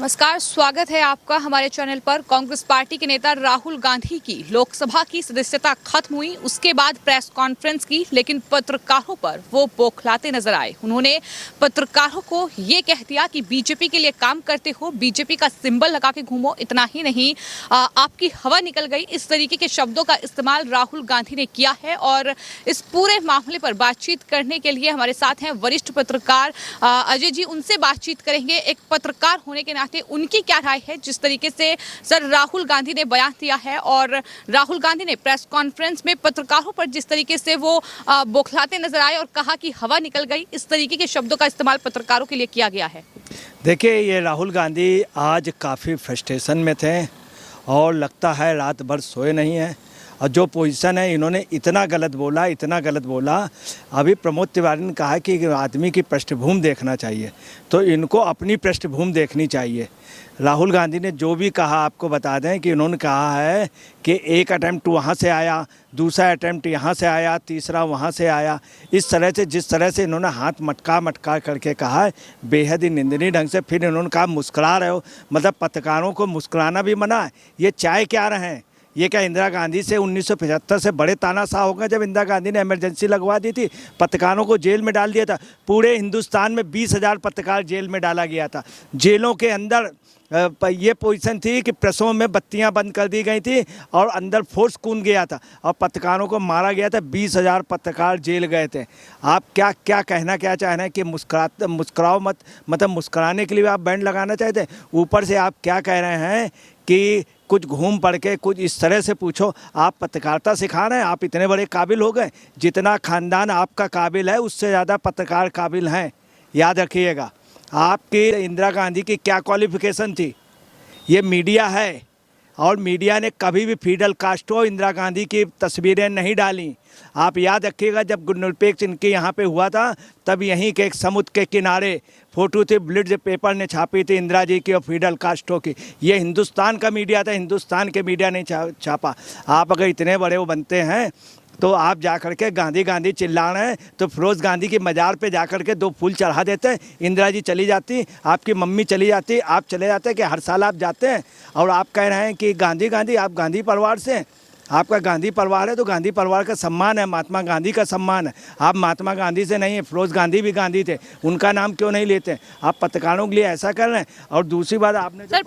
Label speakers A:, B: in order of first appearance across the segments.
A: नमस्कार, स्वागत है आपका हमारे चैनल पर। कांग्रेस पार्टी के नेता राहुल गांधी की लोकसभा की सदस्यता खत्म हुई, उसके बाद प्रेस कॉन्फ्रेंस की, लेकिन पत्रकारों पर वो बौखलाते नजर आए। उन्होंने पत्रकारों को ये कह दिया कि बीजेपी के लिए काम करते हो, बीजेपी का सिंबल लगा के घूमो, इतना ही नहीं आपकी हवा निकल गई। इस तरीके के शब्दों का इस्तेमाल राहुल गांधी ने किया है और इस पूरे मामले पर बातचीत करने के लिए हमारे साथ हैं वरिष्ठ पत्रकार अजय जी। उनसे बातचीत करेंगे, एक पत्रकार होने के नाते उनकी क्या राय है जिस तरीके से सर राहुल गांधी ने बयान दिया है, और राहुल गांधी ने प्रेस कॉन्फ्रेंस में पत्रकारों पर जिस तरीके से वो बौखलाते नजर आए और कहा कि हवा निकल गई। इस तरीके के शब्दों का इस्तेमाल पत्रकारों के लिए किया गया है।
B: देखिए, ये राहुल गांधी आज काफ़ी फ्रस्ट्रेशन में थे और लगता है रात भर सोए नहीं हैं। और जो पोजीशन है, इन्होंने इतना गलत बोला। अभी प्रमोद तिवारी ने कहा कि आदमी की पृष्ठभूमि देखना चाहिए, तो इनको अपनी पृष्ठभूमि देखनी चाहिए। राहुल गांधी ने जो भी कहा, आपको बता दें कि इन्होंने कहा है कि एक अटैम्प्ट वहाँ से आया, दूसरा अटैम्प्ट यहाँ से आया, तीसरा वहाँ से आया। इस तरह से जिस तरह से इन्होंने हाथ मटका करके कहा है, बेहद ही निंदनीय ढंग से। फिर इन्होंने कहा मुस्कुरा रहे हो, मतलब पत्रकारों को मुस्कुराना भी मना है। ये चाय क्या रहे हैं? ये क्या इंदिरा गांधी से 1975 से बड़े तानाशाह हो गए? जब इंदिरा गांधी ने इमरजेंसी लगवा दी थी, पत्रकारों को जेल में डाल दिया था। पूरे हिंदुस्तान में 20,000 पत्रकार जेल में डाला गया था। जेलों के अंदर ये पोजीशन थी कि प्रेसों में बत्तियां बंद कर दी गई थी और अंदर फोर्स कूद गया था और पत्रकारों को मारा गया था। 20,000 पत्रकार जेल गए थे। आप क्या कहना क्या चाह रहे हैं कि मुस्कुराओ मत, मतलब मुस्कुराने के लिए आप बैंड लगाना चाहते हैं? ऊपर से आप क्या कह रहे हैं कि कुछ घूम पड़ के कुछ इस तरह से पूछो। आप पत्रकारिता सिखा रहे हैं, आप इतने बड़े काबिल हो गए। जितना खानदान आपका काबिल है, उससे ज़्यादा पत्रकार काबिल हैं, याद रखिएगा। आपकी इंदिरा गांधी की क्या क्वालिफिकेशन थी? ये मीडिया है और मीडिया ने कभी भी फिडल कास्ट्रो, इंदिरा गांधी की तस्वीरें नहीं डाली। आप याद रखिएगा, जब गुणनिरपेक्ष इनके यहाँ पे हुआ था, तब यहीं के एक समुद्र के किनारे फोटो थी, ब्लिट्ज पेपर ने छापी थी इंदिरा जी की और फिडल कास्ट्रो की। ये हिंदुस्तान का मीडिया था, हिंदुस्तान के मीडिया ने छापा। आप अगर इतने बड़े वो बनते हैं तो आप जा कर के गांधी चिल्ला रहे हैं, तो फिरोज गांधी की मज़ार पे जा कर के 2 फूल चढ़ा देते हैं। इंदिरा जी चली जाती, आपकी मम्मी चली जाती, आप चले जाते कि हर साल आप जाते हैं और आप कह रहे हैं कि गांधी आप गांधी परिवार से हैं। आपका गांधी परिवार है तो गांधी परिवार का सम्मान है, महात्मा गांधी का सम्मान है। आप महात्मा गांधी से नहीं है, फिरोज गांधी भी गांधी थे, उनका नाम क्यों नहीं लेते? आप पत्रकारों के लिए ऐसा कर रहे हैं। और दूसरी बात, आपने
A: सर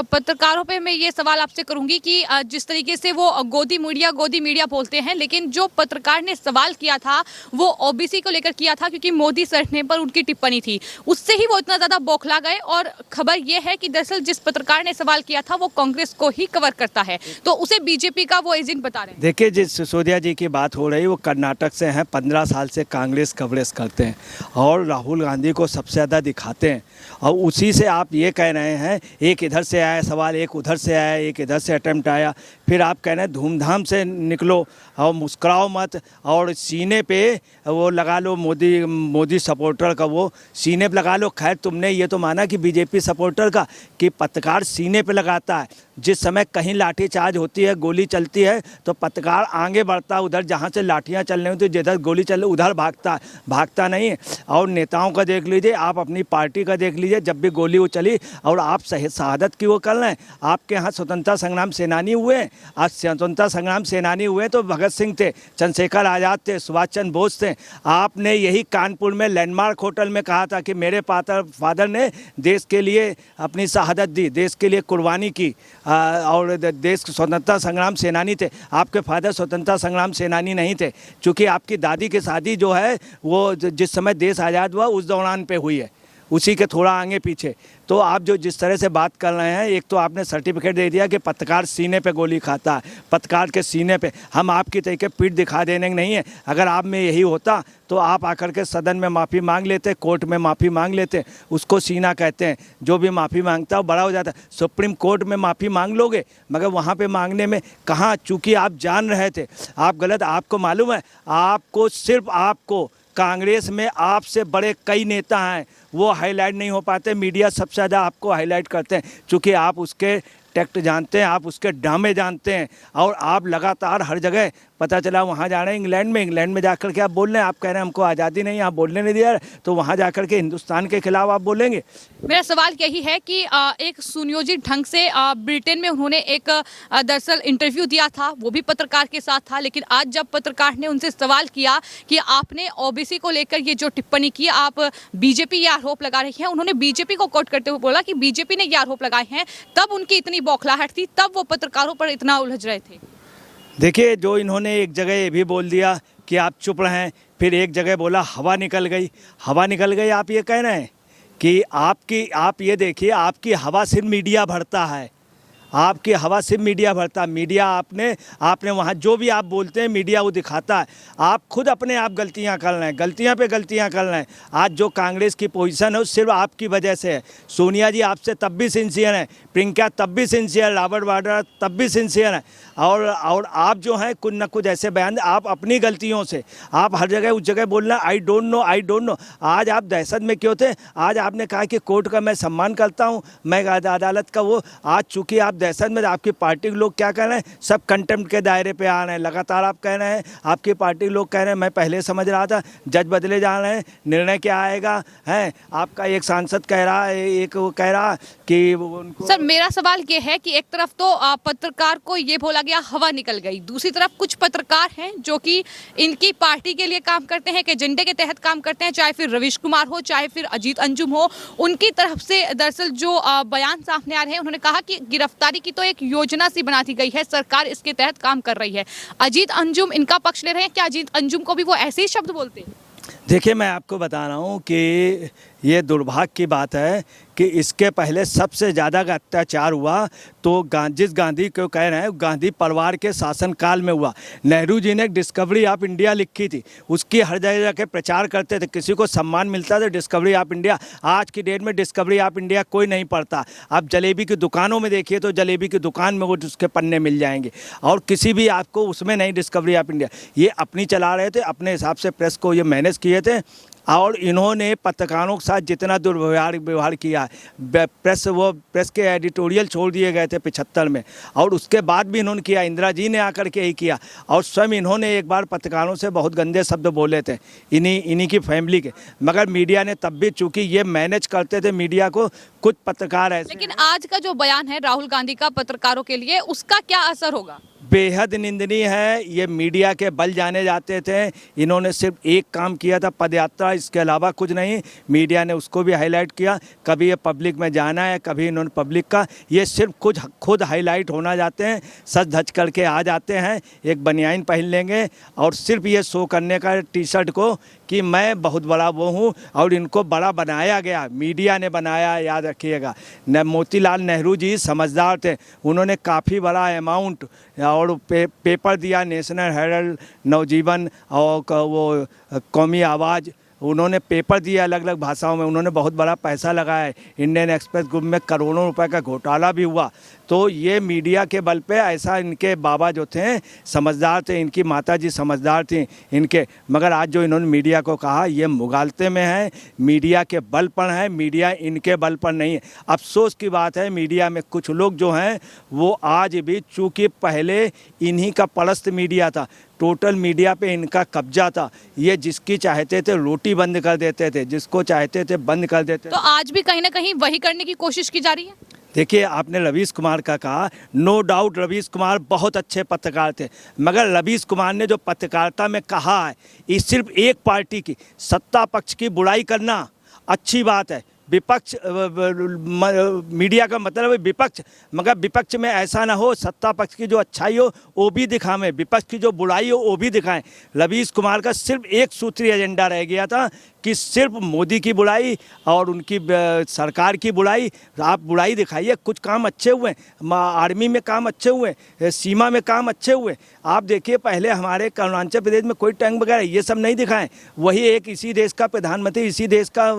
A: पत्रकारों पे मैं ये सवाल आपसे करूंगी कि जिस तरीके से वो गोदी मीडिया बोलते हैं, लेकिन जो पत्रकार ने सवाल किया था वो ओबीसी को लेकर किया था, क्योंकि मोदी सरने पर उनकी टिप्पणी थी, उससे ही वो इतना ज्यादा बौखला गए। और खबर ये है कि दरअसल जिस पत्रकार ने सवाल किया था वो कांग्रेस को ही कवर करता है, तो उसे बीजेपी का वो एजेंट बता रहे हैं।
B: देखिए, जिस सिसोदिया जी की बात हो रही है, वो कर्नाटक से हैं, 15 साल से कांग्रेस कवरेज करते हैं और राहुल गांधी को सबसे ज़्यादा दिखाते हैं। और उसी से आप ये कह रहे हैं, एक इधर से आया सवाल, एक उधर से आया, एक इधर से अटेम्प्ट आया, फिर आप कह रहे हैं धूमधाम से निकलो और मुस्कुराओ मत और सीने पे वो लगा लो, मोदी सपोर्टर का वो सीने पे लगा लो। खैर, तुमने ये तो माना कि बीजेपी सपोर्टर का, कि पत्रकार सीने पे लगाता है। जिस समय कहीं लाठीचार्ज होती है, गोली चलती है, तो पत्रकार आगे बढ़ता है, उधर जहाँ से लाठियाँ चल रही होती है, जिधर गोली चल रही उधर भागता नहीं है। और नेताओं का देख लीजिए, आप अपनी पार्टी का देख लीजिए, जब भी गोली वो चली और आप शहादत की वो कर रहे हैं। आपके यहाँ स्वतंत्रता संग्राम सेनानी हुए, आज स्वतंत्रता संग्राम सेनानी हुए तो भगत सिंह थे, चंद्रशेखर आज़ाद थे, सुभाष चंद्र बोस थे। आपने यही कानपुर में लैंडमार्क होटल में कहा था कि मेरे फादर ने देश के लिए अपनी शहादत दी, देश के लिए कुर्बानी की और देश स्वतंत्रता संग्राम सेनानी थे। आपके फादर स्वतंत्रता संग्राम सेनानी नहीं थे, क्योंकि आपकी दादी की शादी जो है वो जिस समय देश आज़ाद हुआ उस दौरान पे हुई है, उसी के थोड़ा आगे पीछे। तो आप जो जिस तरह से बात कर रहे हैं, एक तो आपने सर्टिफिकेट दे दिया कि पत्रकार सीने पे गोली खाता है, पत्रकार के सीने पे। हम आपकी तरीके पीठ दिखा देने नहीं है। अगर आप में यही होता तो आप आकर के सदन में माफ़ी मांग लेते, कोर्ट में माफ़ी मांग लेते। उसको सीना कहते हैं, जो भी माफ़ी मांगता है बड़ा हो जाता है। सुप्रीम कोर्ट में माफ़ी मांग लोगे, मगर वहाँ पर मांगने में कहाँ, चूँकि आप जान रहे थे आप गलत। आपको मालूम है, आपको सिर्फ आपको कांग्रेस में आपसे बड़े कई नेता हैं, वो हाईलाइट नहीं हो पाते। मीडिया सबसे ज़्यादा आपको हाईलाइट करते हैं, क्योंकि आप उसके टैक्ट जानते हैं, आप उसके ड्रामे जानते हैं, और आप लगातार हर जगह पता चला वहाँ जा रहे हैं इंग्लैंड में जाकर के आप बोल रहे हैं, आप कह रहे हैं हमको आज़ादी नहीं, आप बोलने नहीं दिया, तो वहाँ जाकर के हिंदुस्तान के खिलाफ आप बोलेंगे।
A: मेरा सवाल यही है कि एक सुनियोजित ढंग से ब्रिटेन में उन्होंने एक दरअसल इंटरव्यू दिया था, वो भी पत्रकार के साथ था, लेकिन आज जब पत्रकार ने उनसे सवाल किया कि आपने ओबीसी को लेकर ये जो टिप्पणी की, आप बीजेपी ये आरोप लगा रही है, उन्होंने बीजेपी को कोट करते हुए बोला कि बीजेपी ने ये आरोप लगाए हैं, तब उनकी इतनी बौखलाहट थी, तब वो पत्रकारों पर इतना उलझ रहे थे।
B: देखिए, जो इन्होंने एक जगह ये भी बोल दिया कि आप चुप रहें, फिर एक जगह बोला हवा निकल गई, आप ये कह रहे हैं कि आप ये देखिए, आपकी हवा सिर्फ मीडिया भरता है, आपकी हवा सिर्फ मीडिया भरता है। मीडिया आपने वहाँ जो भी आप बोलते हैं मीडिया वो दिखाता है, आप खुद अपने आप गलतियाँ कर रहे हैं, गलतियाँ पे गलतियाँ कर रहे हैं। आज जो कांग्रेस की पोजीशन है वो सिर्फ आपकी वजह से है। सोनिया जी आपसे तब भी सिंसियर हैं, प्रियंका तब भी सिंसियर, रॉबर्ट वाड्रा तब भी सिंसियर हैं, और आप जो हैं कुछ न कुछ ऐसे बयान, आप अपनी गलतियों से आप हर जगह उस जगह बोलना आई डोंट नो। आज आप दहशत में क्यों थे? आज आपने कहा कि कोर्ट का मैं सम्मान करता हूँ, मैं अदालत का वो, आज चूँकि आप दहशत में, आपकी पार्टी के लोग क्या कह रहे हैं, सब कंटेम्प्ट के दायरे पे आ रहे हैं। लगातार आप कह रहे हैं, आपकी पार्टी के लोग कह रहे हैं, मैं पहले समझ रहा था जज बदले जा रहे हैं, निर्णय क्या आएगा है। आपका एक सांसद कह रहा है, एक वो कह रहा कि उनको। सर,
A: मेरा सवाल ये है कि एक तरफ तो पत्रकार को ये बोला गया हवा निकल गई, दूसरी तरफ कुछ पत्रकार हैं जो कि इनकी पार्टी के लिए काम करते हैं, कि एजेंडे के तहत काम करते हैं, चाहे फिर रवीश कुमार हो, चाहे फिर अजीत अंजुम हो, उनकी तरफ से दरअसल जो बयान सामने आ रहे हैं, उन्होंने कहा कि गिरफ्तारी की तो एक योजना सी बना दी गई है, सरकार इसके तहत काम कर रही है। अजीत अंजुम इनका पक्ष ले रहे हैं, क्या अजीत अंजुम को भी वो ऐसे ही शब्द बोलते हैं?
B: देखिए, मैं आपको बता रहा हूँ कि ये दुर्भाग्य की बात है कि इसके पहले सबसे ज़्यादा अत्याचार हुआ तो जिस गांधी को कह रहे हैं, गांधी परिवार के शासनकाल में हुआ। नेहरू जी ने डिस्कवरी ऑफ इंडिया लिखी थी, उसकी हर जगह जाके प्रचार करते थे, किसी को सम्मान मिलता था डिस्कवरी ऑफ इंडिया। आज की डेट में डिस्कवरी ऑफ इंडिया कोई नहीं पढ़ता। आप जलेबी की दुकानों में देखिए तो जलेबी की दुकान में वो उसके पन्ने मिल जाएंगे, और किसी भी आपको उसमें नहीं डिस्कवरी ऑफ इंडिया। ये अपनी चला रहे थे, अपने हिसाब से प्रेस को ये मैनेज किए थे, और इन्होंने पत्रकारों के साथ जितना दुर्व्यवहार किया, प्रेस के एडिटोरियल छोड़ दिए गए थे 75 में, और उसके बाद भी इन्होंने किया, इंदिरा जी ने आकर के ही किया, और स्वयं इन्होंने एक बार पत्रकारों से बहुत गंदे शब्द बोले थे, इन्हीं की फैमिली के, मगर मीडिया ने तब भी, चूँकि ये मैनेज करते थे मीडिया को, कुछ पत्रकार ऐसे।
A: लेकिन आज का जो बयान है राहुल गांधी का पत्रकारों के लिए, उसका क्या असर होगा?
B: बेहद निंदनीय है। ये मीडिया के बल जाने जाते थे, इन्होंने सिर्फ एक काम किया था, पदयात्रा, इसके अलावा कुछ नहीं। मीडिया ने उसको भी हाईलाइट किया, कभी ये पब्लिक में जाना है, कभी इन्होंने पब्लिक का, ये सिर्फ खुद हाईलाइट होना जाते हैं, सज धज करके आ जाते हैं, एक बनियान पहन लेंगे और सिर्फ ये शो करने का टी शर्ट को कि मैं बहुत बड़ा वो हूँ, और इनको बड़ा बनाया गया, मीडिया ने बनाया, याद रखिएगा। मोतीलाल नेहरू जी समझदार थे, उन्होंने काफ़ी बड़ा अमाउंट और पेपर दिया, नेशनल हेराल्ड, नवजीवन और वो कौमी आवाज़, उन्होंने पेपर दिए अलग अलग भाषाओं में, उन्होंने बहुत बड़ा पैसा लगाया है। इंडियन एक्सप्रेस ग्रुप में करोड़ों रुपए का घोटाला भी हुआ। तो ये मीडिया के बल पे ऐसा, इनके बाबा जो थे समझदार थे, इनकी माता जी समझदार थी इनके, मगर आज जो इन्होंने मीडिया को कहा, ये मुगालते में है, मीडिया के बल पर है, मीडिया इनके बल पर नहीं है। अफसोस की बात है, मीडिया में कुछ लोग जो हैं वो आज भी, चूँकि पहले इन्हीं का परस्त मीडिया था, टोटल मीडिया पे इनका कब्जा था, ये जिसकी चाहते थे रोटी बंद कर देते थे, जिसको चाहते थे बंद कर देते थे।
A: तो आज भी कहीं ना कहीं वही करने की कोशिश की जा रही है।
B: देखिए, आपने रवीश कुमार का कहा, नो डाउट रवीश कुमार बहुत अच्छे पत्रकार थे, मगर रवीश कुमार ने जो पत्रकारिता में कहा है, ये सिर्फ एक पार्टी की, सत्ता पक्ष की बुराई करना अच्छी बात है, विपक्ष, मीडिया का मतलब है विपक्ष, मगर विपक्ष में ऐसा ना हो, सत्ता पक्ष की जो अच्छाई हो वो भी दिखाएं, विपक्ष की जो बुराई हो वो भी दिखाएं। रवीश कुमार का सिर्फ एक सूत्री एजेंडा रह गया था कि सिर्फ मोदी की बुराई और उनकी सरकार की बुराई। आप बुराई दिखाइए, कुछ काम अच्छे हुए, आर्मी में काम अच्छे हुए, सीमा में काम अच्छे हुए। आप देखिए, पहले हमारे अरुणाचल प्रदेश में कोई टैंक वगैरह ये सब नहीं दिखाएं, वही एक इसी देश का प्रधानमंत्री, इसी देश का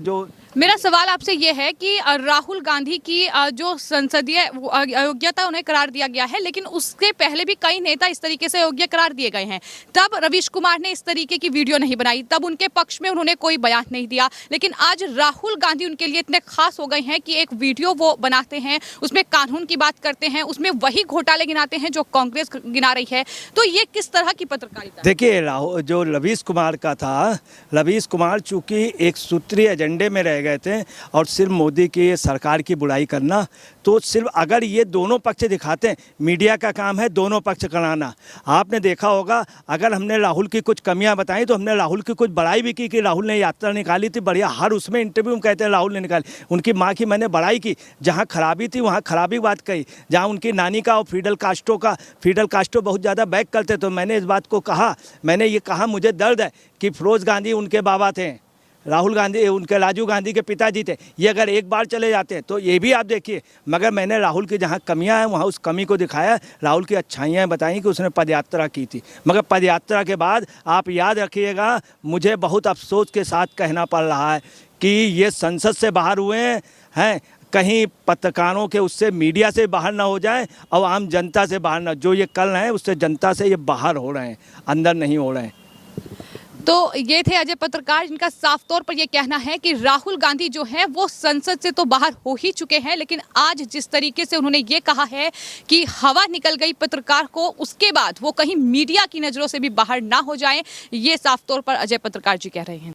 B: जो
A: मेरा सवाल आपसे ये है कि राहुल गांधी की जो संसदीय अयोग्यता उन्हें करार दिया गया है, लेकिन उसके पहले भी कई नेता इस तरीके से अयोग्य करार दिए गए हैं। तब रवीश कुमार ने इस तरीके की वीडियो नहीं बनाई, तब उनके पक्ष में उन्होंने उन्होंने कोई बयान नहीं दिया। लेकिन आज राहुल गांधी उनके लिए इतने खास हो गए हैं कि एक वीडियो वो बनाते हैं, उसमें कानून की बात करते हैं, उसमें वही घोटाले गिनाते हैं जो कांग्रेस गिना रही है। तो ये किस तरह की पत्रकारिता है?
B: देखिए, राहुल जो रवीश कुमार का था, रवीश कुमार चूंकि एक सूत्रीय एजेंडे में रह गए थे और सिर्फ मोदी की सरकार की बुराई करना, तो सिर्फ अगर ये दोनों पक्ष दिखाते हैं, मीडिया का काम है दोनों पक्ष कराना। आपने देखा होगा, अगर हमने राहुल की कुछ कमियां बताई तो हमने राहुल की कुछ बड़ाई भी की कि राहुल ने यात्रा निकाली थी बढ़िया, हर उसमें इंटरव्यू में कहते हैं राहुल ने निकाली। उनकी माँ की मैंने बड़ाई की, जहाँ खराबी थी वहाँ खराबी बात कही, जहाँ उनकी नानी का और फिडल कास्ट्रो बहुत ज़्यादा बैक करते, तो मैंने इस बात को कहा, मैंने ये कहा मुझे दर्द है कि फिरोज गांधी उनके बाबा थे, राहुल गांधी उनके राजीव गांधी के पिताजी थे, ये अगर एक बार चले जाते हैं तो ये भी आप देखिए। मगर मैंने राहुल की जहाँ कमियां हैं वहाँ उस कमी को दिखाया, राहुल की अच्छाइयाँ बताई कि उसने पदयात्रा की थी। मगर पदयात्रा के बाद आप याद रखिएगा, मुझे बहुत अफसोस के साथ कहना पड़ रहा है कि ये संसद से बाहर हुए हैं, कहीं पत्रकारों के उससे मीडिया से बाहर ना हो जाए और आम जनता से बाहर ना, जो ये कर रहे हैं उससे जनता से ये बाहर हो रहे हैं, अंदर नहीं हो रहे हैं।
A: तो ये थे अजय पत्रकार, जिनका साफ तौर पर ये कहना है कि राहुल गांधी जो है वो संसद से तो बाहर हो ही चुके हैं, लेकिन आज जिस तरीके से उन्होंने ये कहा है कि हवा निकल गई पत्रकार को, उसके बाद वो कहीं मीडिया की नज़रों से भी बाहर ना हो जाएं, ये साफ तौर पर अजय पत्रकार जी कह रहे हैं।